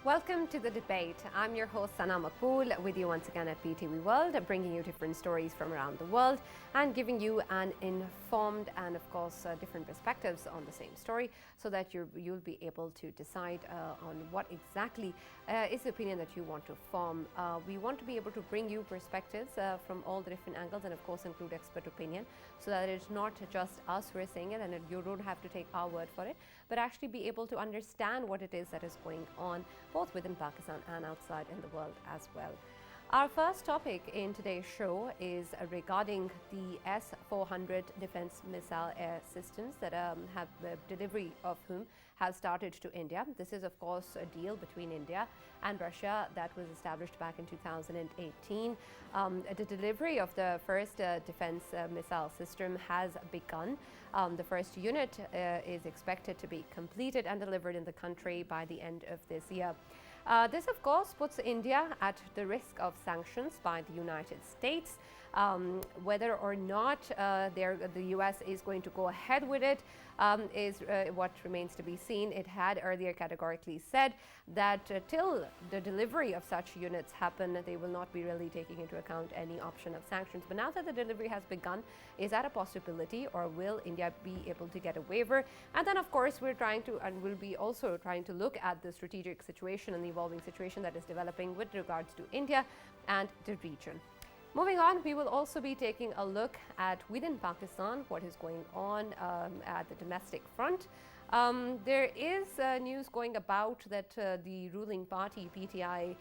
Welcome to The Debate. I'm your host Sana Makbool with you once again at PTV World, bringing you different stories from around the world and giving you an informed and of course different perspectives on the same story so that you'll be able to decide on what exactly is the opinion that you want to form. We want to be able to bring you perspectives from all the different angles and of course include expert opinion so that it's not just us who are saying it and you don't have to take our word for it, but actually be able to understand what it is that is going on both within Pakistan and outside in the world as well. Our first topic in today's show is regarding the S-400 defense missile air systems that have the delivery of whom have started to India. This is of course a deal between India and Russia that was established back in 2018. The delivery of the first defense missile system has begun. The first unit is expected to be completed and delivered in the country by the end of this year. This of course puts India at the risk of sanctions by the United States. Whether or not the US is going to go ahead with it is what remains to be seen. It had earlier categorically said that till the delivery of such units happen, they will not be really taking into account any option of sanctions. But now that the delivery has begun, is that a possibility, or will India be able to get a waiver? And then of course we're trying to, and we'll be also trying to look at the strategic situation and the evolving situation that is developing with regards to India and the region. Moving on, we will also be taking a look at within Pakistan what is going on at the domestic front. There is news going about that the ruling party PTI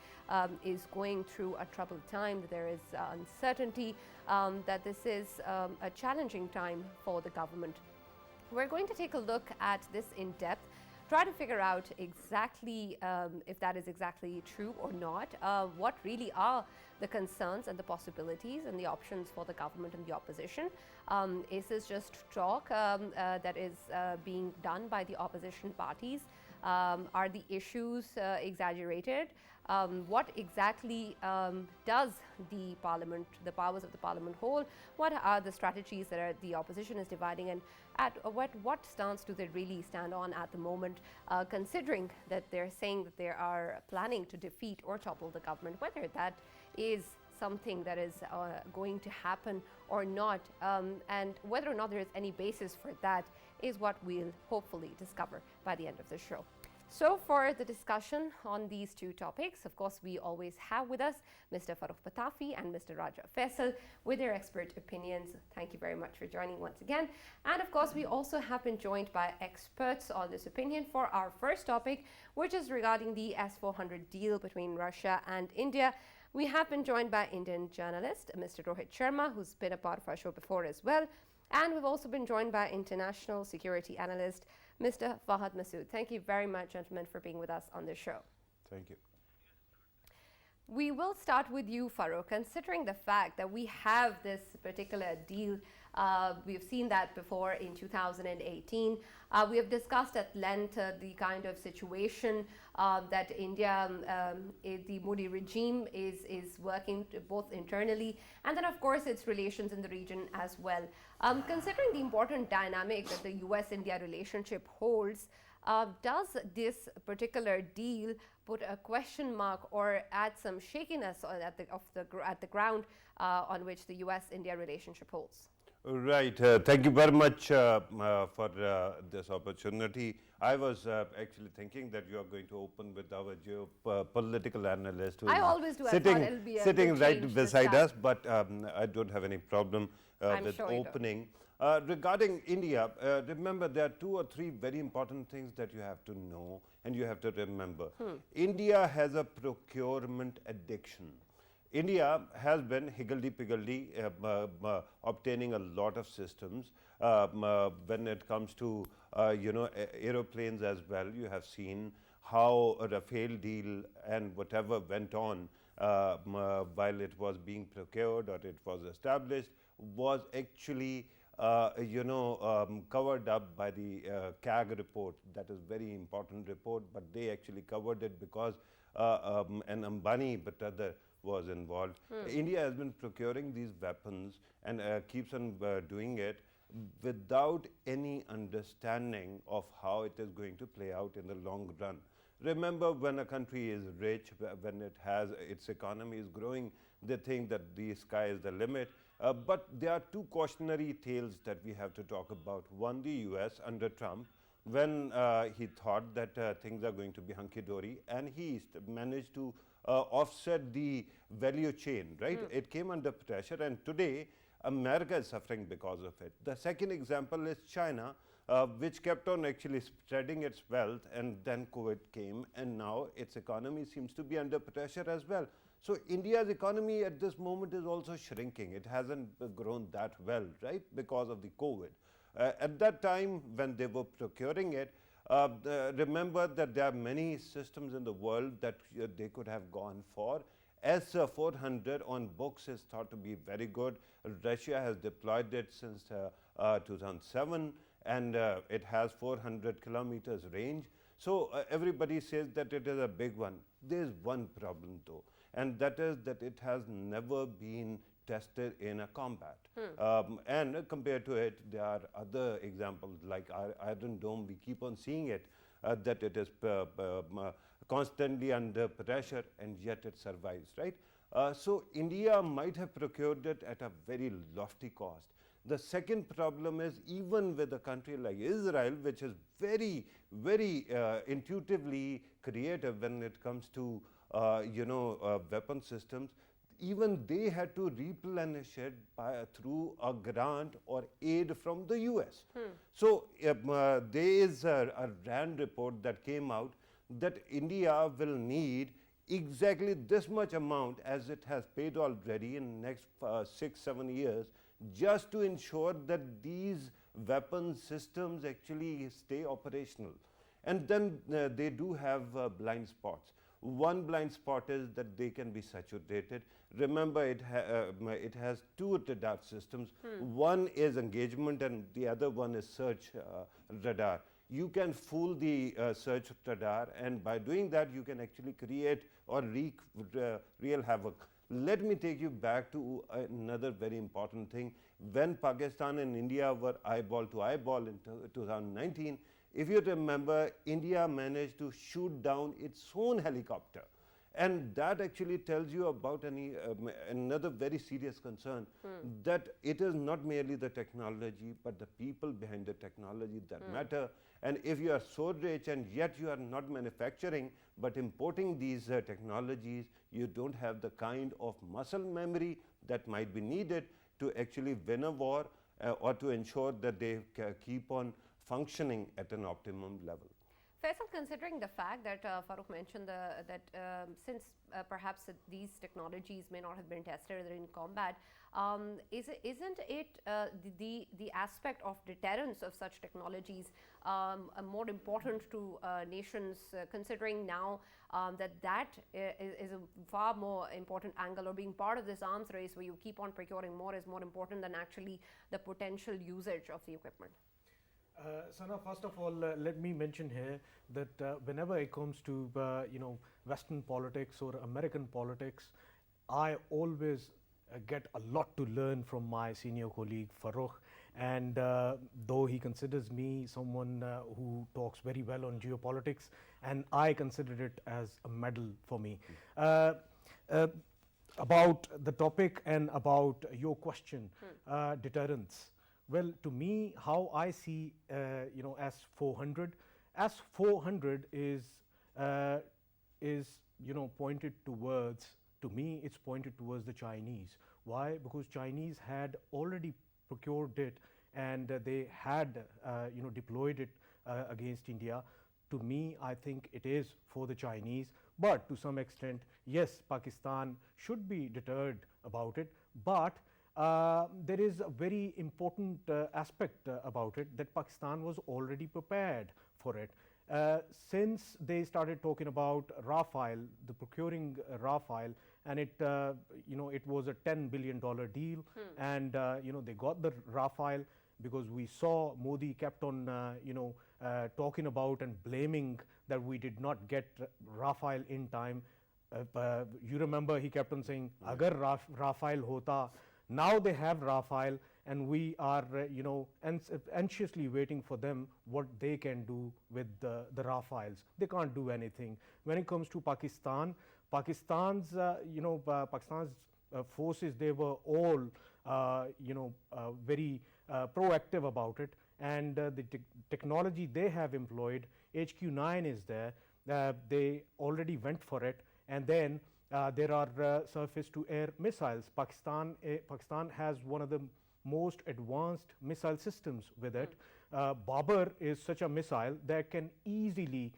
is going through a troubled time. There is uncertainty that this is a challenging time for the government. We're going to take a look at this in depth, try to figure out exactly if that is exactly true or not, what really are the concerns and the possibilities and the options for the government and the opposition. Is this just talk that is being done by the opposition parties? Are the issues exaggerated? What exactly does the parliament, the powers of the parliament hold? What are the strategies that the opposition is dividing, and at what stance do they really stand on at the moment, considering that they're saying that they are planning to defeat or topple the government, whether that is something that is going to happen or not, and whether or not there is any basis for that is what we'll hopefully discover by the end of the show. So for the discussion on these two topics, of course, we always have with us Mr. Farrukh Patafi and Mr. Raja Faisal with their expert opinions. Thank you very much for joining once again. And of course, we also have been joined by experts on this opinion for our first topic, which is regarding the S-400 deal between Russia and India. We have been joined by Indian journalist Mr. Rohit Sharma, who's been a part of our show before as well. And we've also been joined by international security analyst Mr. Fahad Masood. Thank you very much, gentlemen, for being with us on the show. Thank you. We will start with you, Farrukh. Considering the fact that we have this particular deal, we've seen that before in 2018. We have discussed at length the kind of situation that India, the Modi regime is working both internally and then of course its relations in the region as well. Considering the important dynamic that the US-India relationship holds, does this particular deal put a question mark or add some shakiness at the ground on which the US-India relationship holds? Right. Thank you very much for this opportunity. I was actually thinking that you are going to open with our geopolitical analyst who is sitting right beside us, but I don't have any problem with opening. Regarding India, remember there are 2 or 3 very important things that you have to know and you have to remember. India has a procurement addiction. India has been higgledy-piggledy obtaining a lot of systems. When it comes to aeroplanes as well, you have seen how a Rafale deal and whatever went on while it was being procured or it was established was actually covered up by the CAG report. That is very important report, but they actually covered it because an Ambani but other was involved. India has been procuring these weapons and keeps on doing it without any understanding of how it is going to play out in the long run. Remember, when a country is rich, when it has its economy is growing, they think that the sky is the limit. But there are two cautionary tales that we have to talk about. One, the US under Trump, when he thought that things are going to be hunky-dory, and he managed to offset the value chain, right? It came under pressure, and today America is suffering because of it. The second example is China, which kept on actually spreading its wealth, and then COVID came, and now its economy seems to be under pressure as well. So India's economy at this moment is also shrinking. It hasn't grown that well, right, because of the COVID. At that time, when they were procuring it, remember that there are many systems in the world that they could have gone for. S-400 on books is thought to be very good. Russia has deployed it since 2007, and it has 400 kilometers range. So everybody says that it is a big one. There is one problem though, and that is that it has never been tested in a combat. And compared to it, there are other examples like Iron Dome. We keep on seeing it, that it is constantly under pressure, and yet it survives, right? So India might have procured it at a very lofty cost. The second problem is, even with a country like Israel, which is very, very intuitively creative when it comes to weapon systems, even they had to replenish it through a grant or aid from the US. So there is a RAND report that came out that India will need exactly this much amount as it has paid already in the next 6-7 years, just to ensure that these weapon systems actually stay operational. And then they do have blind spots. One blind spot is that they can be saturated. Remember, it has two radar systems. One is engagement, and the other one is search radar. You can fool the search radar, and by doing that, you can actually create or wreak real havoc. Let me take you back to another very important thing. When Pakistan and India were eyeball to eyeball in 2019, if you remember, India managed to shoot down its own helicopter. And that actually tells you about another very serious concern, that it is not merely the technology, but the people behind the technology that matter. And if you are so rich and yet you are not manufacturing, but importing these technologies, you don't have the kind of muscle memory that might be needed to actually win a war or to ensure that they keep on functioning at an optimum level. Faisal, considering the fact that Farooq mentioned that since perhaps these technologies may not have been tested in combat, isn't it the aspect of deterrence of such technologies more important to nations, considering now that is a far more important angle, or being part of this arms race where you keep on procuring more is more important than actually the potential usage of the equipment? Sana, first of all, let me mention here that whenever it comes to Western politics or American politics, I always get a lot to learn from my senior colleague Farooq. And though he considers me someone who talks very well on geopolitics, and I consider it as a medal for me. About the topic and about your question, deterrence. Well, to me, how I see, S-400 is pointed towards. To me, it's pointed towards the Chinese. Why? Because Chinese had already procured it, and they had, deployed it against India. To me, I think it is for the Chinese. But to some extent, yes, Pakistan should be deterred about it. But there is a very important aspect about it, that Pakistan was already prepared for it. Since they started talking about Rafale, the procuring Rafale, and it was a $10 billion deal, and they got the Rafale because we saw Modi kept on talking about and blaming that we did not get Rafale in time. You remember he kept on saying, "Agar Rafale hota." Now they have Rafale, and we are, anxiously waiting for them what they can do with the Rafales. They can't do anything. When it comes to Pakistan, Pakistan's forces, they were all, very proactive about it, and the technology they have employed, HQ9 is there. They already went for it, and then there are surface to air missiles. Pakistan has one of the most advanced missile systems with it. Babar is such a missile that can easily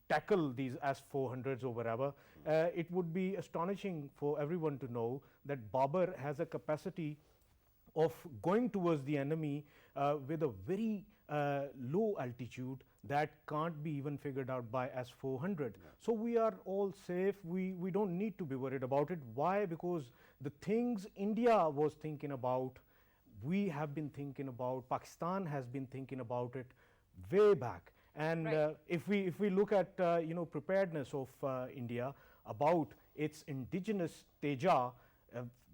tackle these S-400s or whatever. It would be astonishing for everyone to know that Babar has a capacity of going towards the enemy with a very low altitude that can't be even figured out by S-400. So we are all safe. We don't need to be worried about it. Why? Because the things India was thinking about, we have been thinking about, Pakistan has been thinking about it way back. And if we look at preparedness of India about its indigenous Teja,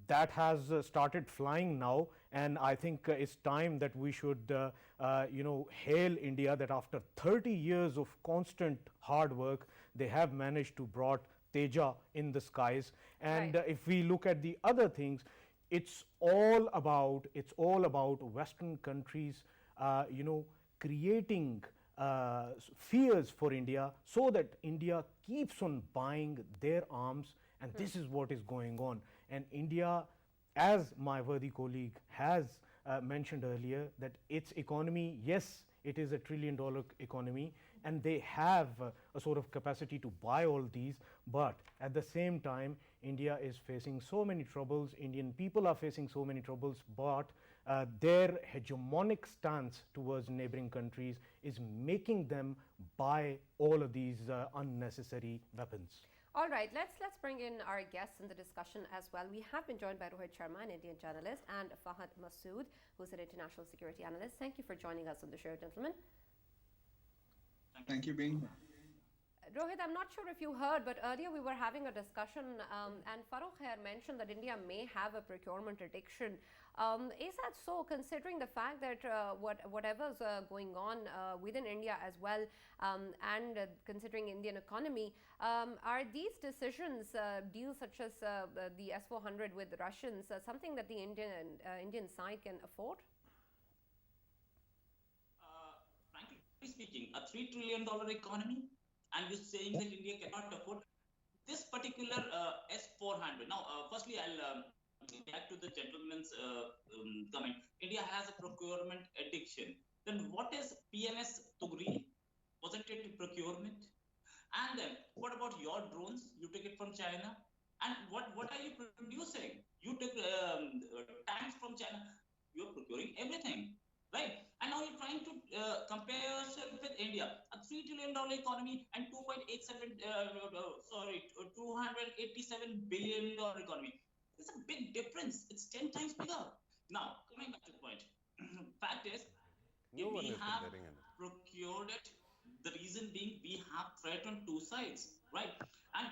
that has started flying now, and I think it's time that we should hail India that after 30 years of constant hard work, they have managed to brought Teja in the skies. And if we look at the other things, it's all about Western countries creating fears for India, so that India keeps on buying their arms, and this is what is going on. And India, as my worthy colleague has mentioned earlier, that its economy, yes, it is $1 trillion economy, and they have a sort of capacity to buy all these, but at the same time, India is facing so many troubles, Indian people are facing so many troubles, but their hegemonic stance towards neighboring countries is making them buy all of these unnecessary weapons. All right, let's bring in our guests in the discussion as well. We have been joined by Rohit Sharma, an Indian journalist, and Fahad Masood, who's an international security analyst. Thank you for joining us on the show, gentlemen. Thank you, Bing. Rohit, I'm not sure if you heard, but earlier we were having a discussion, and Farokh here mentioned that India may have a procurement addiction. Is that so, considering the fact that whatever's going on within India as well, and considering Indian economy, are these decisions, deals such as the S-400 with the Russians, something that the Indian side can afford? Frankly speaking, a $3 trillion economy, and you're saying that India cannot afford this particular S-400. Now, firstly, I'll back to the gentleman's comment. India has a procurement addiction. Then what is PMS Tugri? Wasn't it procurement? And then what about your drones? You took it from China. And what are you producing? You took tanks from China. You're procuring everything. Right? And now you're trying to compare yourself with India, a $3 trillion economy and $287 billion economy. It's a big difference. It's 10 times bigger. Now, coming back to the point, fact is, we have procured it. The reason being, we have threat on two sides, right? And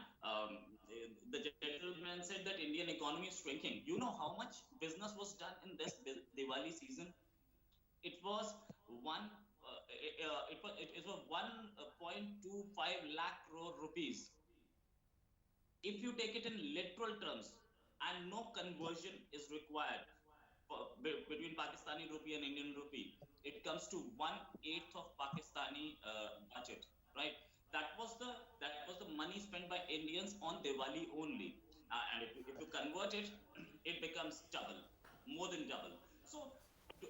the gentleman said that Indian economy is shrinking. You know how much business was done in this Diwali season? It was 1.25 lakh crore rupees. If you take it in literal terms, and no conversion is required between Pakistani rupee and Indian rupee, it comes to 1/8 of Pakistani budget, right? That was the money spent by Indians on Diwali only, and if you convert it, it becomes double, more than double. So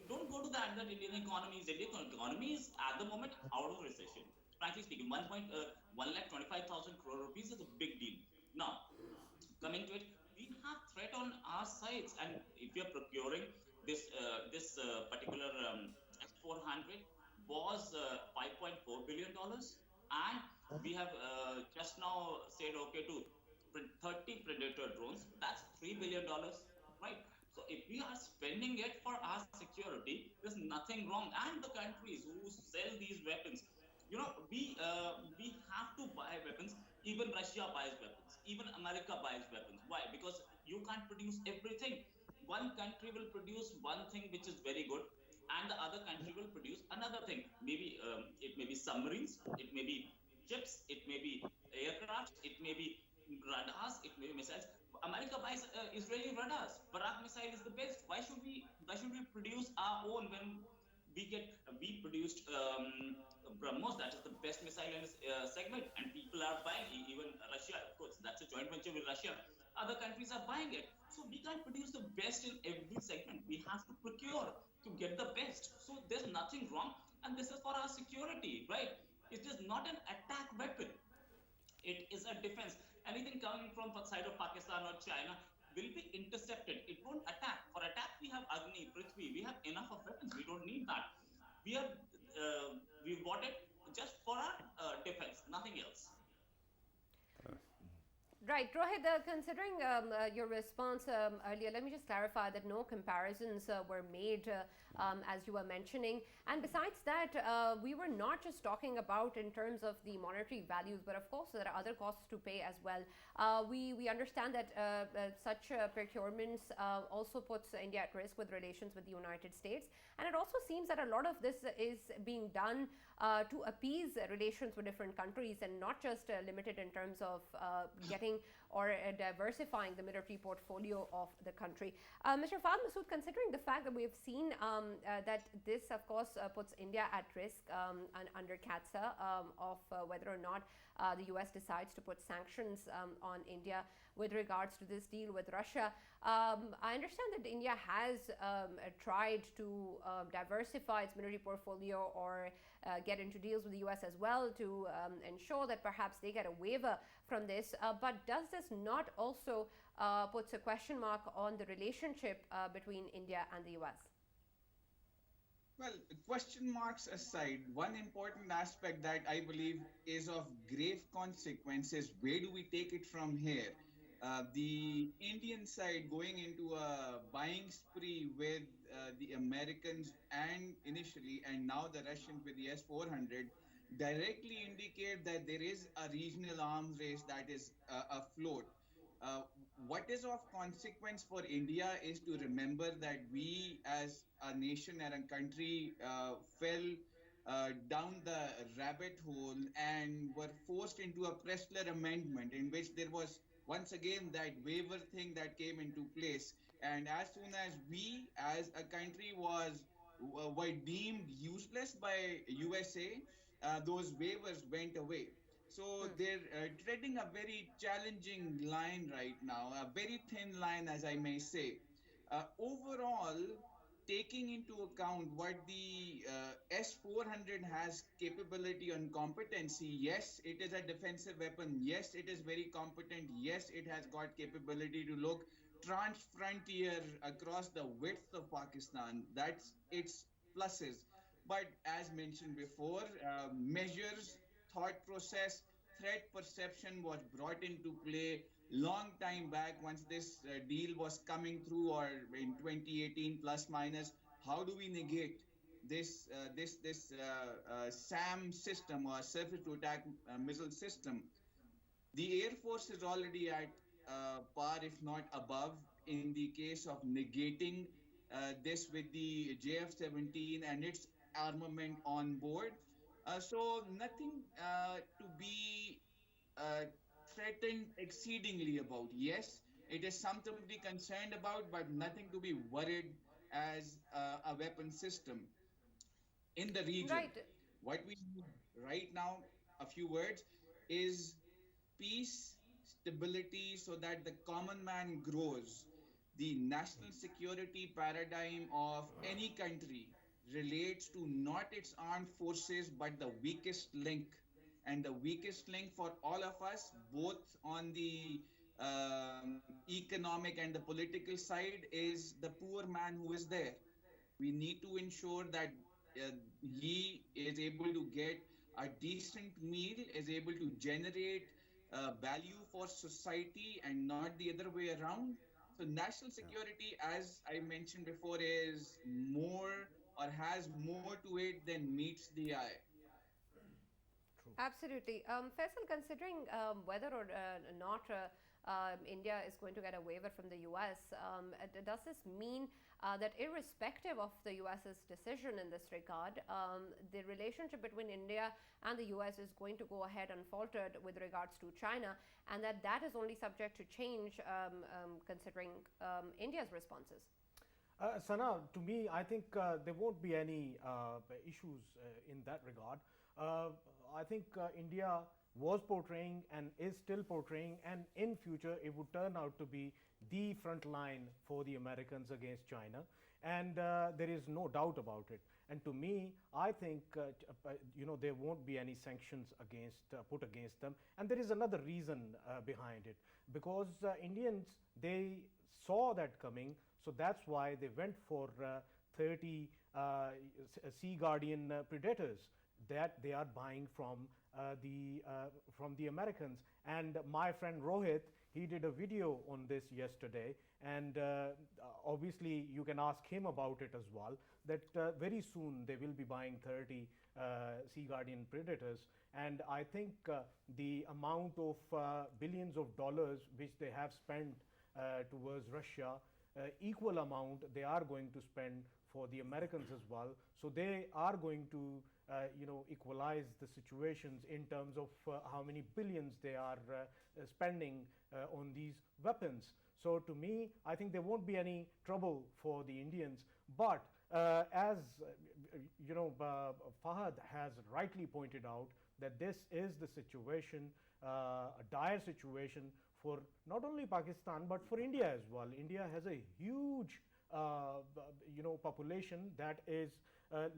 don't go to that Indian economy is at the moment out of recession. Frankly speaking, 1,25,000 crore rupees is a big deal. Now, coming to it, we have threat on our sides, and if you're procuring this particular S-400 was $5.4 billion, and we have just now said okay to 30 Predator drones. That's $3 billion, right? So if we are spending it for our security, there's nothing wrong. And the countries who sell these weapons, we have to buy weapons. Even Russia buys weapons. Even America buys weapons. Why? Because you can't produce everything. one country will produce one thing which is very good, and the other country will produce another thing. Maybe it may be submarines, it may be ships, it may be aircrafts, it may be radars, it may be missiles. America buys Israeli radars. Barak missile is the best. Why should we produce our own when we produced BrahMos, that is the best missile in this segment, and people are buying. Even Russia, of course, that's a joint venture with Russia. Other countries are buying it. So we can't produce the best in every segment. We have to procure to get the best. So there's nothing wrong, and this is for our security, right? It is not an attack weapon. It is a defense. Anything coming from the side of Pakistan or China will be intercepted. It won't attack. For attack, we have Agni, Prithvi. We have enough of weapons. We don't need that. We bought it just for our defense, nothing else. Right, Rohit, considering your response earlier, let me just clarify that no comparisons were made as you were mentioning. And besides that, we were not just talking about in terms of the monetary values, but of course there are other costs to pay as well. We understand that such procurements also puts India at risk with relations with the United States. And it also seems that a lot of this is being done to appease relations with different countries and not just limited in terms of getting or diversifying the military portfolio of the country. Mr. Fahd Masood, considering the fact that we have seen that this, of course, puts India at risk under CAATSA of whether or not the US decides to put sanctions on India with regards to this deal with Russia. I understand that India has tried to diversify its military portfolio or get into deals with the US as well to ensure that perhaps they get a waiver from this. But does this not also puts a question mark on the relationship between India and the US? Well, question marks aside, one important aspect that I believe is of grave consequences, where do we take it from here? The Indian side going into a buying spree with the Americans and initially, and now the Russians with the S-400, directly indicate that there is a regional arms race that is afloat. What is of consequence for India is to remember that we as a nation and a country fell down the rabbit hole and were forced into a Pressler amendment in which there was once again that waiver thing that came into place. And as soon as we as a country were deemed useless by USA, those waivers went away. So they're treading a very challenging line right now, a very thin line, as I may say. Overall, taking into account what the S-400 has capability and competency, yes, it is a defensive weapon. Yes, it is very competent. Yes, it has got capability to look trans-frontier across the width of Pakistan. That's its pluses. But as mentioned before, measures, thought process, threat perception was brought into play long time back once this deal was coming through, or in 2018 plus minus. How do we negate this SAM system, or surface to attack missile system? The Air Force is already at par, if not above, in the case of negating this with the JF-17 and its armament on board. So nothing to be threatened exceedingly about. Yes, it is something to be concerned about, but nothing to be worried as a weapon system in the region. Right. What we need right now, a few words, is peace, stability, so that the common man grows. The national security paradigm of any country relates to not its armed forces, but the weakest link. And the weakest link for all of us, both on the economic and the political side, is the poor man who is there. We need to ensure that he is able to get a decent meal, is able to generate value for society and not the other way around. So national security, as I mentioned before, is more or has more to it than meets the eye. Absolutely. Faisal, considering whether or not India is going to get a waiver from the US. Does this mean that irrespective of the US's decision in this regard, the relationship between India and the US is going to go ahead unfaltered with regards to China, and that is only subject to change considering India's responses? Sana, to me, I think there won't be any issues in that regard. I think India was portraying and is still portraying, and in future it would turn out to be the front line for the Americans against China, and there is no doubt about it. And to me, I think there won't be any sanctions put against them. And there is another reason behind it, because Indians, they saw that coming, so that's why they went for 30 Sea Guardian Predators that they are buying from the Americans. And my friend Rohit, he did a video on this yesterday, and obviously you can ask him about it as well, that very soon they will be buying 30 Sea Guardian Predators. And I think the amount of billions of dollars which they have spent towards Russia, equal amount they are going to spend for the Americans as well. So they are going to equalize the situations in terms of how many billions they are spending on these weapons. So to me, I think there won't be any trouble for the Indians. But as Fahad has rightly pointed out, that this is the situation, a dire situation for not only Pakistan but for India as well. India has a huge population that is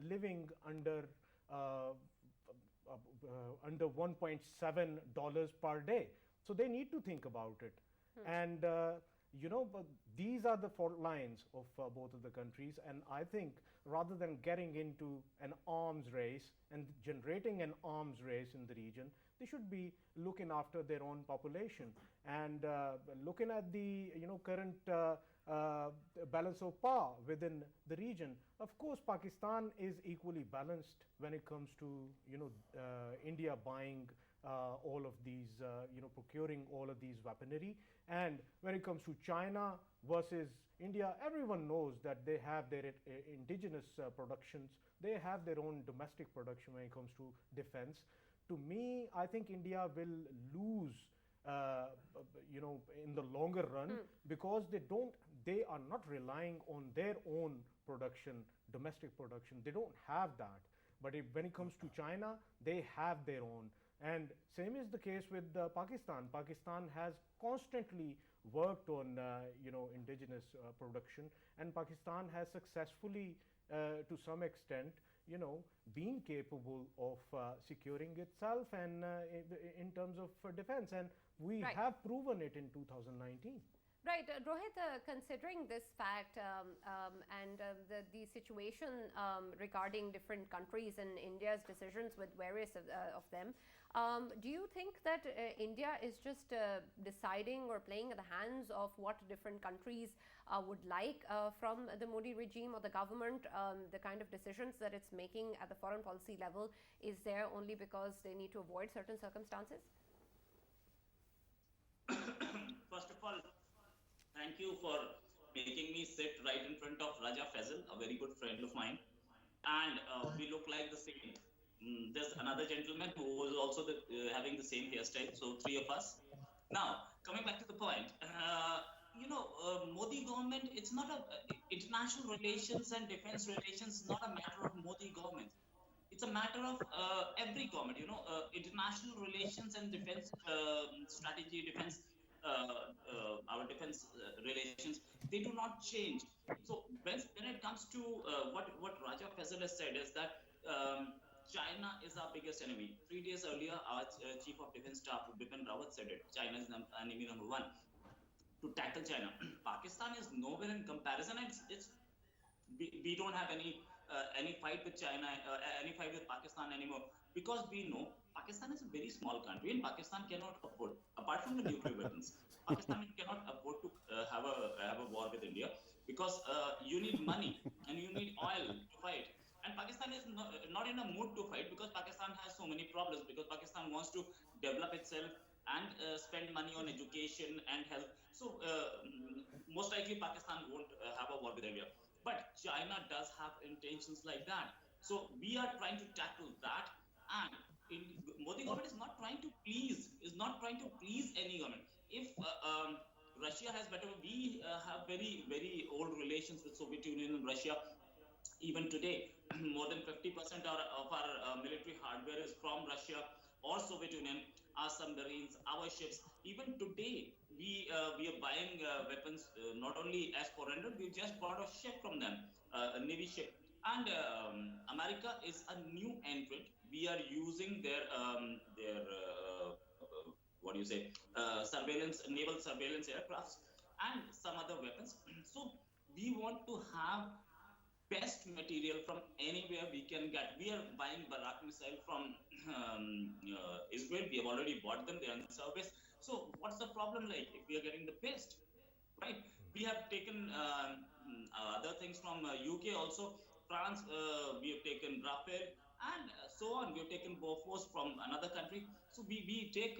living under $1.7 per day. So they need to think about it. And but these are the fault lines of both of the countries, and I think rather than getting into an arms race and generating an arms race in the region, they should be looking after their own population and looking at the current balance of power within the region. Of course, Pakistan is equally balanced when it comes to India buying all of these, procuring all of these weaponry. And when it comes to China versus India, everyone knows that they have their indigenous productions. They have their own domestic production when it comes to defense. To me, I think India will lose, in the longer run, because they are not relying on their own production, domestic production. They don't have that. But when it comes to China, they have their own. And same is the case with Pakistan. Pakistan has constantly worked on indigenous production, and Pakistan has successfully, to some extent, being capable of securing itself and in terms of defense. And we have proven it in 2019. Right, Rohit, considering this fact and the situation regarding different countries and India's decisions with various of them, do you think that India is just deciding or playing at the hands of what different countries would like from the Modi regime or the government? The kind of decisions that it's making at the foreign policy level, is there only because they need to avoid certain circumstances? First of all, thank you for making me sit right in front of Raja Faisal, a very good friend of mine. And we look like the same. There's another gentleman who is also having the same hairstyle, so three of us. Now, coming back to the point, Modi government, it's not international relations and defense relations is not a matter of Modi government. It's a matter of every government, international relations and defense strategy, defense our defense relations, they do not change. So when it comes to what Raja Faisal has said is that China is our biggest enemy. 3 days earlier, our Chief of Defense Staff, Bipin Rawat, said it. China is enemy number one. To tackle China, Pakistan is nowhere in comparison. We don't have any fight with China, any fight with Pakistan anymore, because we know Pakistan is a very small country, and Pakistan cannot afford, apart from the nuclear weapons, Pakistan cannot afford to have a war with India, because you need money and you need oil to fight. And Pakistan is not in a mood to fight, because Pakistan has so many problems, because Pakistan wants to develop itself and spend money on education and health. So most likely Pakistan won't have a war with India. But China does have intentions like that. So we are trying to tackle that, and Modi government is not trying to please any government. If Russia has better, we have very old relations with Soviet Union and Russia. Even today, more than 50% of our military hardware is from Russia or Soviet Union. Our submarines, our ships. Even today, we are buying weapons not only S-400. We just bought a ship from them, a Navy ship. And America is a new entrant. We are using their what do you say, surveillance, naval surveillance aircrafts, and some other weapons. So we want to have best material from anywhere we can get. We are buying Barak missile from Israel. We have already bought them. They are in service. So what's the problem like if we are getting the best, right? We have taken other things from UK also. France, we have taken Rafale, and so on. We have taken Bofors from another country. So we take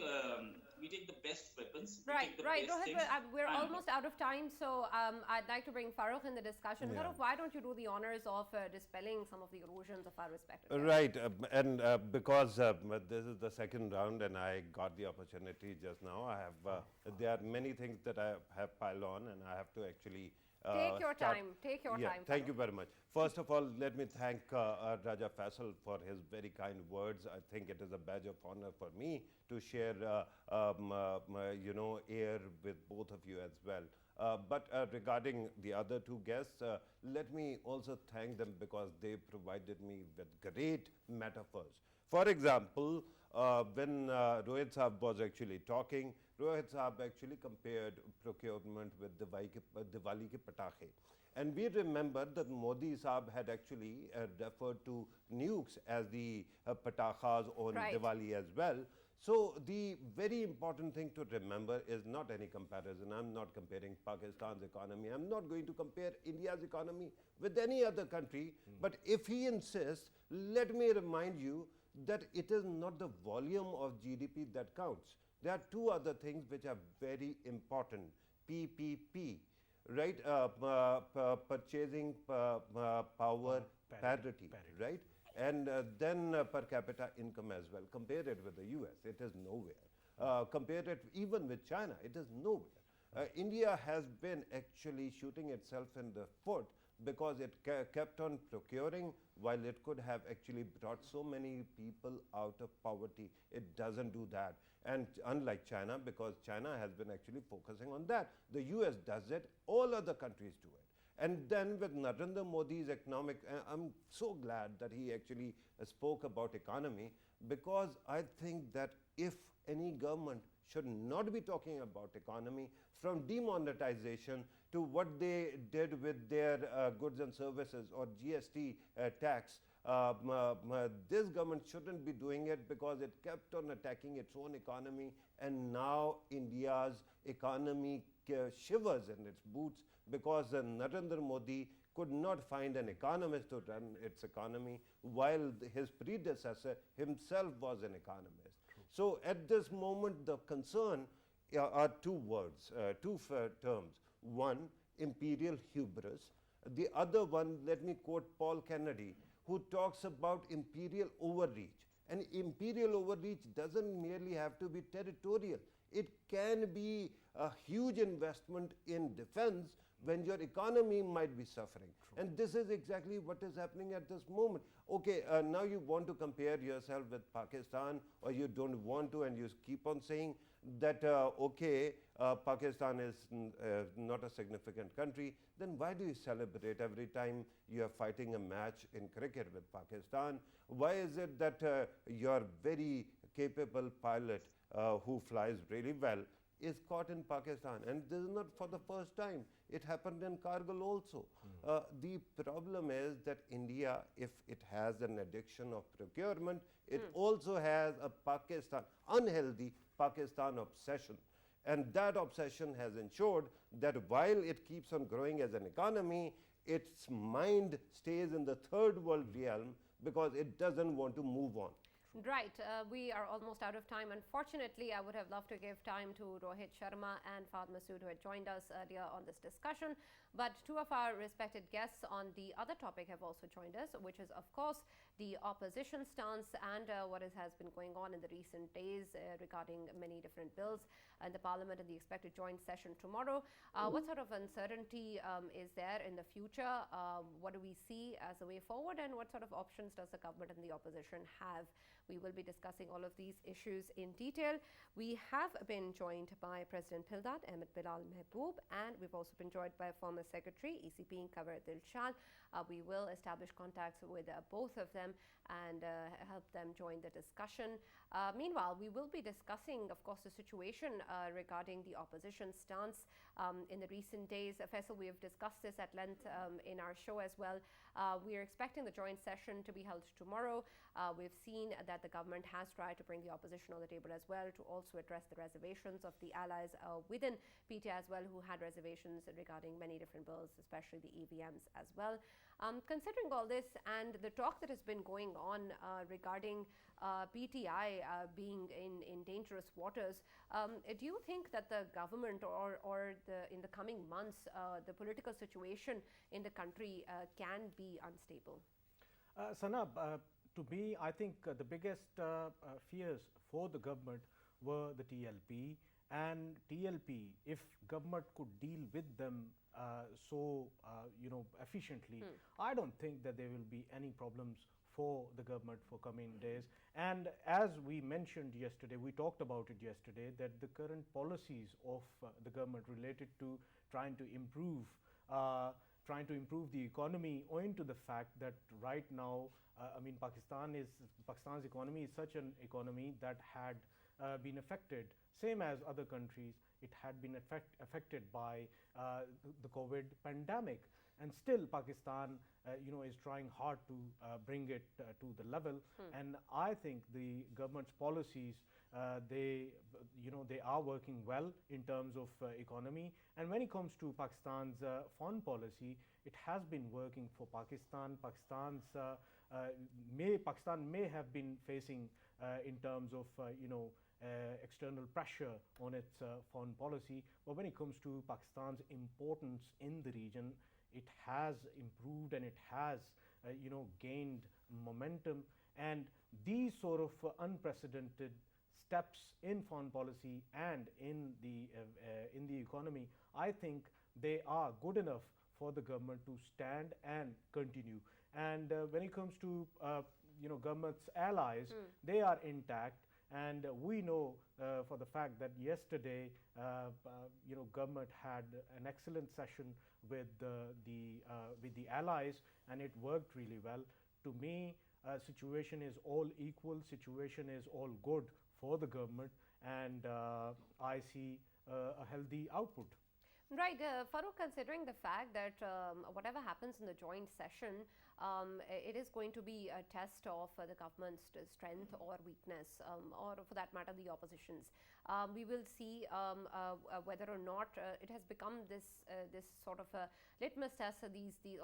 the best weapons. Right, the right. best Rohit, things, we're almost out of time, so I'd like to bring Farrukh in the discussion. Yeah. Farrukh, why don't you do the honors of dispelling some of the erosions of our respective Right, and because this is the second round and I got the opportunity just now, I have there are many things that I have piled on and I have to actually Take your start. time. Take your Yeah, time. thank you Farrukh. very much. First of all, let me thank Raja Faisal for his very kind words. I think it is a badge of honor for me to share, you know, air with both of you as well. But regarding the other two guests, let me also thank them because they provided me with great metaphors. For example, when Rohit Saab was actually talking, Rohit Saab actually compared procurement with Diwali ke Patakhe. And we remember that Modi Saab had actually referred to nukes as the patakhas on Right. Diwali as well. So the very important thing to remember is not any comparison. I'm not comparing Pakistan's economy. I'm not going to compare India's economy with any other country. But if he insists, let me remind you that it is not the volume of GDP that counts. There are two other things which are very important. PPP, right? Purchasing power parity, right? And then per capita income as well. Compare it with the US, it is nowhere. Compare it even with China, it is nowhere. India has been actually shooting itself in the foot because it kept on procuring while it could have actually brought so many people out of poverty. It doesn't do that. And unlike China, because China has been actually focusing on that. The US does it, all other countries do it. And then with Narendra Modi's economic, I'm so glad that he actually spoke about economy, because I think that if any government should not be talking about economy, from demonetization to what they did with their goods and services or GST tax, this government shouldn't be doing it because it kept on attacking its own economy, and now India's economy shivers in its boots because Narendra Modi could not find an economist to run its economy, while his predecessor himself was an economist. So at this moment, the concern are two words, two terms. One, imperial hubris. The other one, let me quote Paul Kennedy, who talks about imperial overreach. And imperial overreach doesn't merely have to be territorial. It can be a huge investment in defense when your economy might be suffering. True. And this is exactly what is happening at this moment. Okay, now you want to compare yourself with Pakistan, or you don't want to, and you keep on saying that, okay, Pakistan is not a significant country, then why do you celebrate every time you are fighting a match in cricket with Pakistan? Why is it that your very capable pilot who flies really well is caught in Pakistan? And this is not for the first time. It happened in Kargil also. The problem is that India, if it has an addiction of procurement, it also has a Pakistan, unhealthy Pakistan obsession. And that obsession has ensured that while it keeps on growing as an economy, its mind stays in the third world realm because it doesn't want to move on. Right. We are almost out of time. Unfortunately, I would have loved to give time to Rohit Sharma and Fahd Masood, who had joined us earlier on this discussion. But two of our respected guests on the other topic have also joined us, which is, of course, the opposition stance and what has been going on in the recent days regarding many different bills in the Parliament and the expected joint session tomorrow. What sort of uncertainty is there in the future? What do we see as a way forward, and what sort of options does the government and the opposition have? We will be discussing all of these issues in detail. We have been joined by President Pildad, Ahmed Bilal Mehboob, and we've also been joined by former Secretary, ECP Kanwar Dilshad. We will establish contacts with both of them and help them join the discussion. Meanwhile, we will be discussing, of course, the situation regarding the opposition stance in the recent days. Faisal, we have discussed this at length in our show as well. We are expecting the joint session to be held tomorrow. We've seen that the government has tried to bring the opposition on the table as well to also address the reservations of the allies within PTI as well, who had reservations regarding many different bills, especially the EVMs as well. Considering all this and the talk that has been going on regarding PTI being in dangerous waters, do you think that the government or in the coming months, the situation in the country can be unstable? Sanab, to me, I think the biggest fears for the government were the TLP. And TLP, if government could deal with them efficiently, I don't think that there will be any problems for the government for coming days. And as we mentioned yesterday, we talked about it yesterday, that the current policies of the government related to trying to improve the economy, owing to the fact that right now, Pakistan's economy is such an economy that had been affected, same as other countries. It had been affected by the COVID pandemic, and still Pakistan, is trying hard to bring it to the level. And I think the government's policies, they are working well in terms of economy. And when it comes to Pakistan's foreign policy, it has been working for Pakistan. Pakistan may have been facing in terms of external pressure on its foreign policy, but when it comes to Pakistan's importance in the region, it has improved and it has gained momentum. And these sort of unprecedented steps in foreign policy and in the economy, I think they are good enough for the government to stand and continue. And when it comes to government's allies, they are intact. And we know for the fact that yesterday, government had an excellent session with the allies, and it worked really well. To me, situation is all equal. Situation is all good for the government, and I see a healthy output. Right, Farooq, considering the fact that whatever happens in the joint session, it is going to be a test of the government's strength or weakness, or for that matter, the opposition's. We will see whether or not it has become this sort of a litmus test,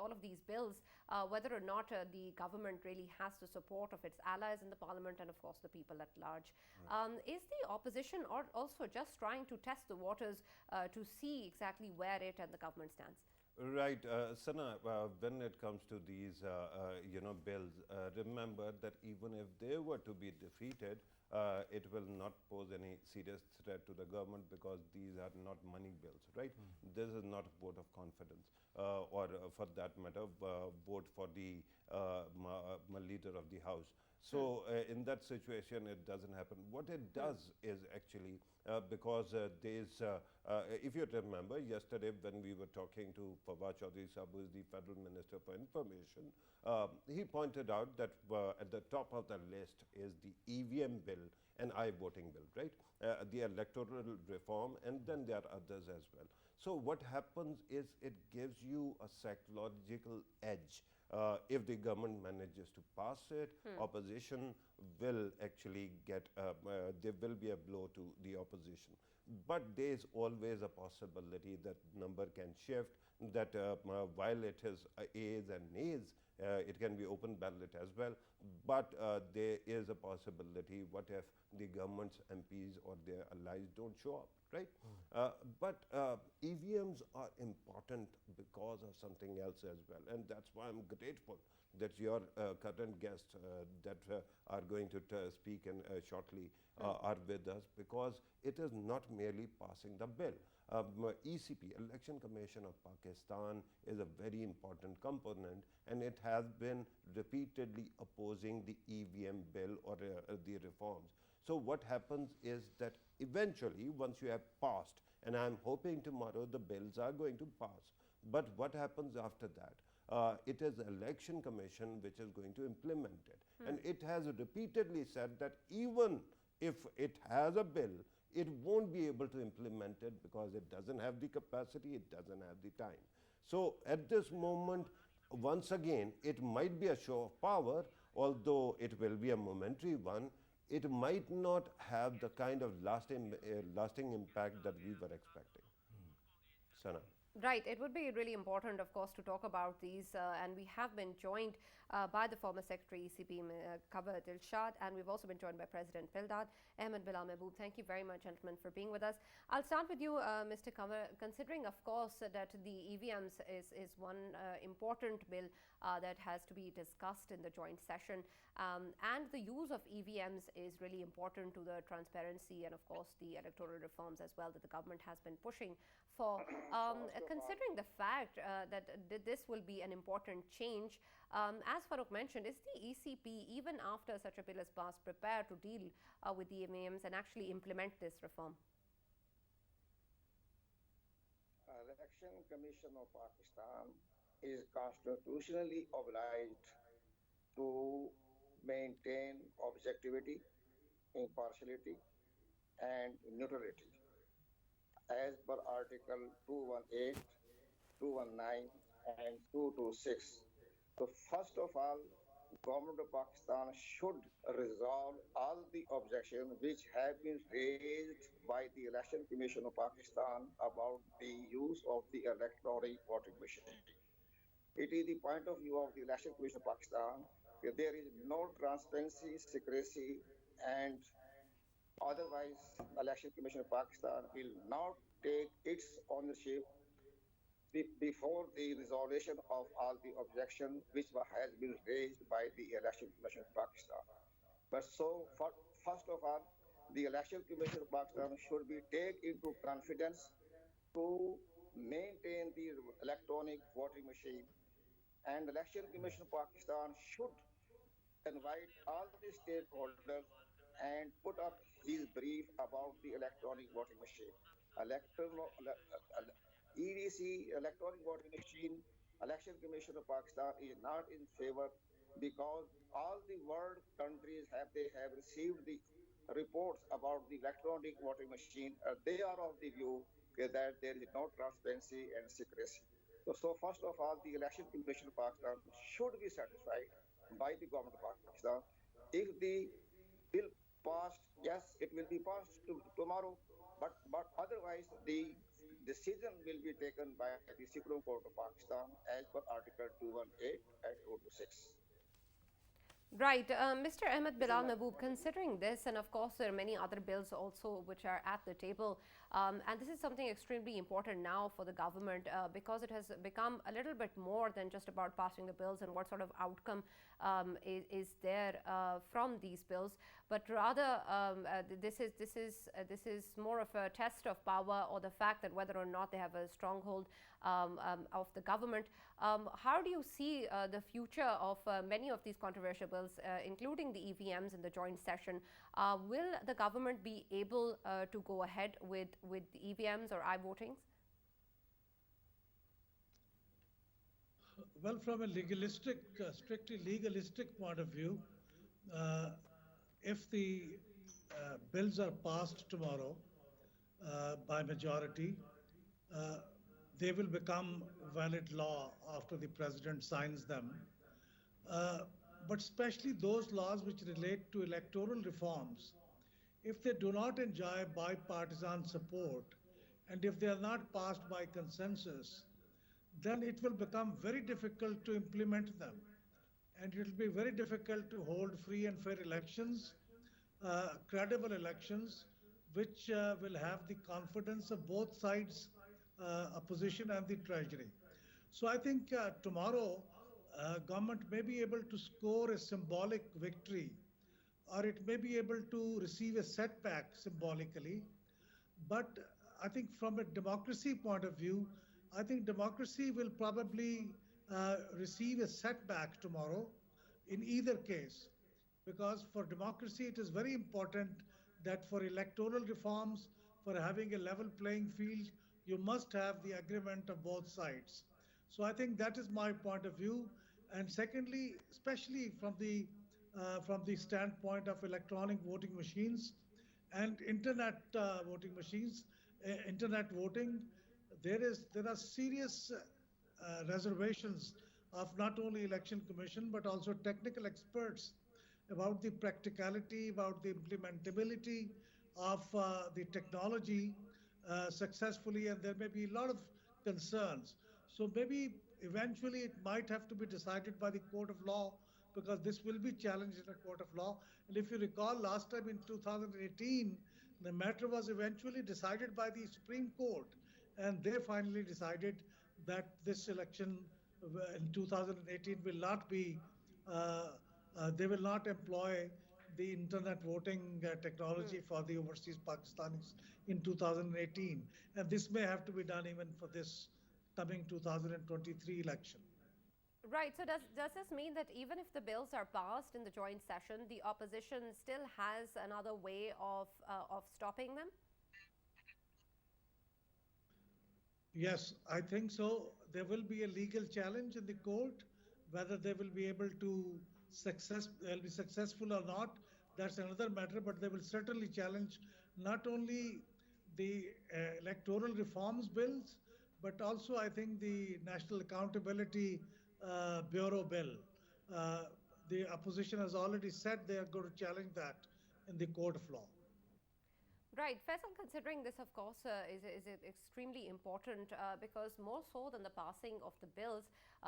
all of these bills, whether or not the government really has the support of its allies in the parliament and, of course, the people at large. Right. Is the opposition also just trying to test the waters to see exactly where it and the government stands? Right, Sana, when it comes to these, bills, remember that even if they were to be defeated, it will not pose any serious threat to the government, because these are not money bills, right? This is not a vote of confidence, or for that matter, vote for the leader of the house. So in that situation, it doesn't happen. What it does is actually, because if you remember, yesterday when we were talking to Fawad Chaudhry Sahab, who is the Federal Minister for Information, he pointed out that at the top of the list is the EVM bill and I-voting bill, right? The electoral reform, and then there are others as well. So what happens is it gives you a psychological edge. If the government manages to pass it, opposition will actually get, there will be a blow to the opposition. but there is always a possibility that number can shift, that while it is ayes and nays, it can be open ballot as well, but there is a possibility what if the government's MPs or their allies don't show up, right? But EVMs are important because of something else as well, and that's why I'm grateful that your current guests that are going to speak in shortly are with us, because it is not merely passing the bill. ECP, Election Commission of Pakistan, is a very important component, and it has been repeatedly opposing the EVM bill or the reforms. So what happens is that eventually, once you have passed, and I'm hoping tomorrow the bills are going to pass, but what happens after that? It is Election Commission which is going to implement it. And it has repeatedly said that even if it has a bill, it won't be able to implement it because it doesn't have the capacity, it doesn't have the time. So at this moment, once again, it might be a show of power, although it will be a momentary one. It might not have the kind of lasting impact that we were expecting. Sana. Right, it would be really important, of course, to talk about these, and we have been joined by the former Secretary ECP, Kanwar Dilshad, and we've also been joined by President PILDAD, Ahmed Bilal Mahboob. Thank you very much, gentlemen, for being with us. I'll start with you, Mr. Kanwar, considering, of course, that the EVMs is one important bill that has to be discussed in the joint session, and the use of EVMs is really important to the transparency and, of course, the electoral reforms as well that the government has been pushing for. Considering the fact that this will be an important change, as Farooq mentioned, is the ECP, even after such a bill is passed, prepared to deal with the EVMs and actually implement this reform? Election Commission of Pakistan is constitutionally obliged to maintain objectivity, impartiality, and neutrality, as per Article 218, 219, and 226. So first of all, Government of Pakistan should resolve all the objections which have been raised by the Election Commission of Pakistan about the use of the electronic voting machine. It is the point of view of the Election Commission of Pakistan that there is no transparency, secrecy, and otherwise, Election Commission of Pakistan will not take its ownership before the resolution of all the objections which has been raised by the Election Commission of Pakistan. But so, first of all, the Election Commission of Pakistan should be taken into confidence to maintain the electronic voting machine, and the Election Commission of Pakistan should invite all the stakeholders and put up his brief about the electronic voting machine. EDC, electronic voting machine, Election Commission of Pakistan is not in favor because all the world countries have received the reports about the electronic voting machine. They are of the view that there is no transparency and secrecy. So first of all, the Election Commission of Pakistan should be satisfied by the government of Pakistan. If the bill passed, yes, it will be passed tomorrow, but otherwise the decision will be taken by the Supreme Court of Pakistan as per Article 218 and 226. Right. Mr. Ahmed Bilal Mahboob, considering this, and of course there are many other bills also which are at the table, and this is something extremely important now for the government because it has become a little bit more than just about passing the bills and what sort of outcome is there from these bills, but rather this is more of a test of power or the fact that whether or not they have a stronghold of the government. How do you see the future of many of these controversial bills, including the EVMs in the joint session? Will the government be able to go ahead with the EVMs or I-votings? Well, from a legalistic, strictly legalistic point of view, if the bills are passed tomorrow by majority, they will become valid law after the president signs them. But especially those laws which relate to electoral reforms, if they do not enjoy bipartisan support and if they are not passed by consensus, then it will become very difficult to implement them. And it will be very difficult to hold free and fair elections, credible elections, which will have the confidence of both sides, opposition and the treasury. So I think tomorrow, government may be able to score a symbolic victory, or it may be able to receive a setback symbolically. But I think from a democracy point of view, I think democracy will probably receive a setback tomorrow in either case. Because for democracy, it is very important that for electoral reforms, for having a level playing field, you must have the agreement of both sides. So I think that is my point of view. And secondly, especially from the standpoint of electronic voting machines and internet voting machines, internet voting, there are serious reservations of not only election commission but also technical experts about the practicality, about the implementability of the technology successfully, and there may be a lot of concerns. So maybe eventually it might have to be decided by the court of law, because this will be challenged in a court of law. And if you recall, last time in 2018, the matter was eventually decided by the Supreme Court, and they finally decided that this election in 2018 will not be, they will not employ the internet voting technology for the overseas Pakistanis in 2018. And this may have to be done even for this coming 2023 election. Right. So does this mean that even if the bills are passed in the joint session, the opposition still has another way of stopping them? Yes, I think so. There will be a legal challenge in the court. Whether they will be able to they'll be successful or not, that's another matter. But they will certainly challenge not only the electoral reforms bills, but also I think the National Accountability Bureau bill. The opposition has already said they are going to challenge that in the court of law. Right. Faisal, considering this, of course, is extremely important because more so than the passing of the bills,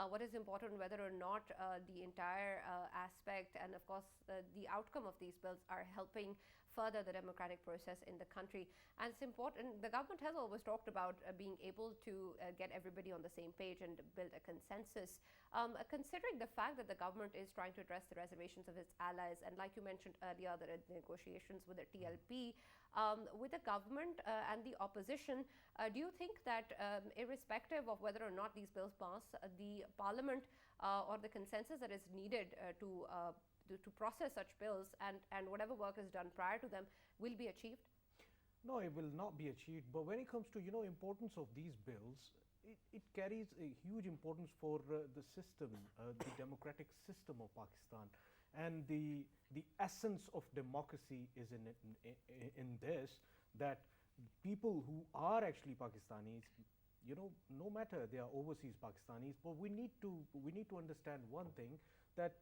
what is important whether or not the entire aspect and, of course, the outcome of these bills are helping further the democratic process in the country. And it's important, the government has always talked about being able to get everybody on the same page and build a consensus. Considering the fact that the government is trying to address the reservations of its allies, and like you mentioned earlier, the negotiations with the TLP, with the government and the opposition, do you think that irrespective of whether or not these bills pass, the parliament or the consensus that is needed to process such bills and whatever work is done prior to them will be achieved? No, it will not be achieved. But when it comes to importance of these bills, it carries a huge importance for the system, the democratic system of Pakistan. And the essence of democracy is in this, that people who are actually Pakistanis, no matter they are overseas Pakistanis, but we need to understand one thing, that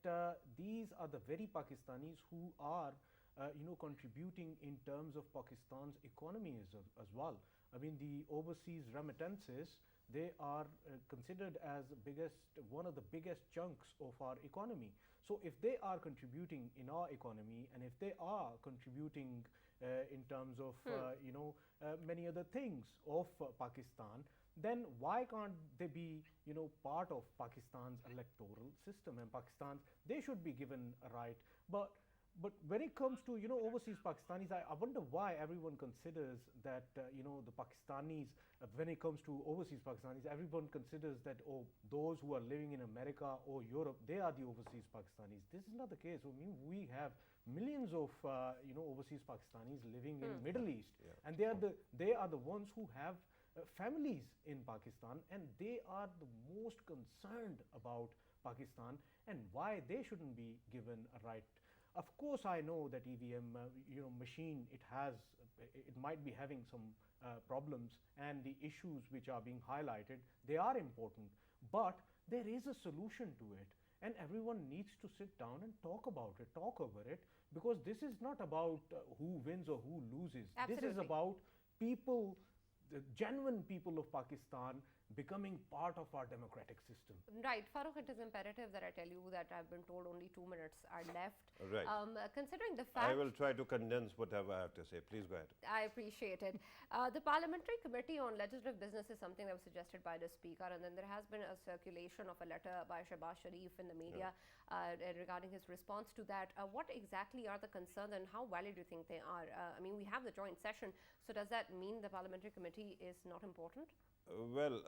these are the very Pakistanis who are contributing in terms of Pakistan's economy as well. I mean, the overseas remittances, they are considered as one of the biggest chunks of our economy. So if they are contributing in our economy, and if they are contributing in terms of many other things of Pakistan, then why can't they be part of Pakistan's electoral system, and they should be given a right. But when it comes to overseas Pakistanis, I wonder why everyone considers that the Pakistanis, when it comes to overseas Pakistanis, everyone considers that those who are living in America or Europe, they are the overseas Pakistanis. This is not the case. I mean, we have millions of overseas Pakistanis living in Middle East, and they are the ones who have families in Pakistan, and they are the most concerned about Pakistan and why they shouldn't be given a right. Of course, I know that EVM machine, it might be having some problems, and the issues which are being highlighted, they are important, but there is a solution to it, and everyone needs to sit down and talk over it, because this is not about who wins or who loses. Absolutely. This is about people, the genuine people of Pakistan becoming part of our democratic system. Right. Farooq, it is imperative that I tell you that I've been told only 2 minutes are left. Right. Considering the fact... I will try to condense whatever I have to say. Please go ahead. I appreciate it. The Parliamentary Committee on Legislative Business is something that was suggested by the Speaker, and then there has been a circulation of a letter by Shehbaz Sharif in the media regarding his response to that. What exactly are the concerns and how valid do you think they are? I mean, we have the joint session, so does that mean the Parliamentary Committee is not important? Well,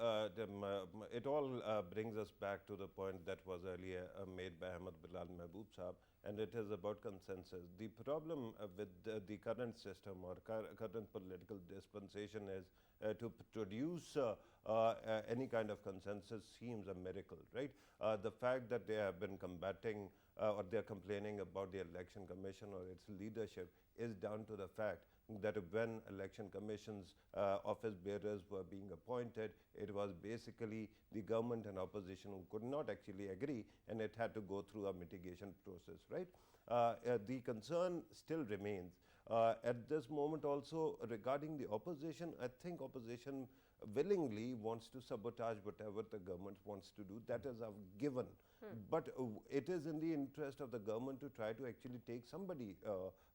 it all brings us back to the point that was earlier made by Ahmed Bilal Mahboob Saab, and it is about consensus. The problem with the current system or current political dispensation is to produce any kind of consensus seems a miracle, right? The fact that they have been combating or they are complaining about the Election Commission or its leadership is down to the fact that when election commissions office bearers were being appointed, it was basically the government and opposition who could not actually agree, and it had to go through a mitigation process, right? The concern still remains. At this moment also regarding the opposition, I think opposition willingly wants to sabotage whatever the government wants to do. That is a given. But it is in the interest of the government to try to actually take somebody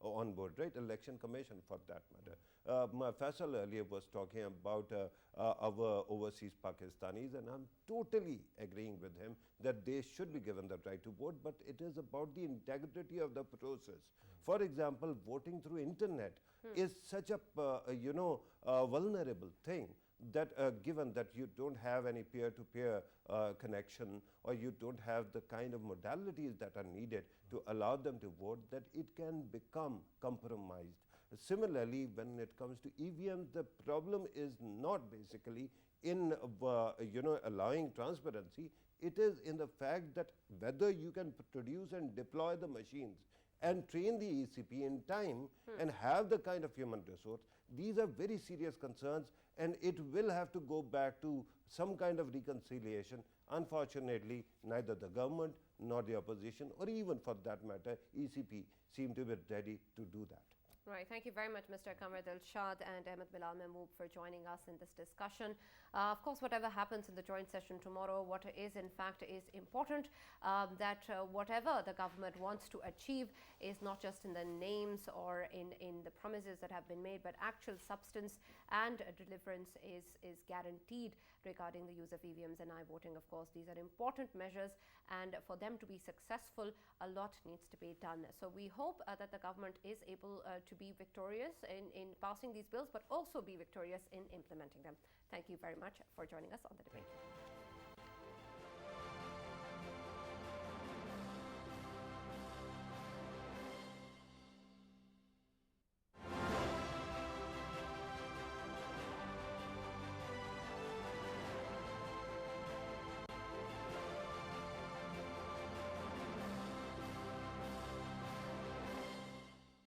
on board, right? Election Commission for that matter. Faisal earlier was talking about our overseas Pakistanis, and I'm totally agreeing with him that they should be given the right to vote, but it is about the integrity of the process. For example, voting through internet is such a vulnerable thing that given that you don't have any peer-to-peer connection or you don't have the kind of modalities that are needed to allow them to vote, that it can become compromised. Similarly, when it comes to EVMs, the problem is not basically in allowing transparency. It is in the fact that whether you can produce and deploy the machines and train the ECP in time and have the kind of human resource. These are very serious concerns, and it will have to go back to some kind of reconciliation. Unfortunately, neither the government nor the opposition, or even for that matter, ECP, seem to be ready to do that. Right. Thank you very much, Mr. Qamar Dilshad and Ahmed Bilal Mahboob, for joining us in this discussion. Of course, whatever happens in the joint session tomorrow, what is in fact is important, that whatever the government wants to achieve is not just in the names or in the promises that have been made, but actual substance and deliverance is guaranteed regarding the use of EVMs and I-voting. Of course, these are important measures, and for them to be successful, a lot needs to be done. So we hope that the government is able to be victorious in passing these bills, but also be victorious in implementing them. Thank you very much for joining us on the debate. Thank you.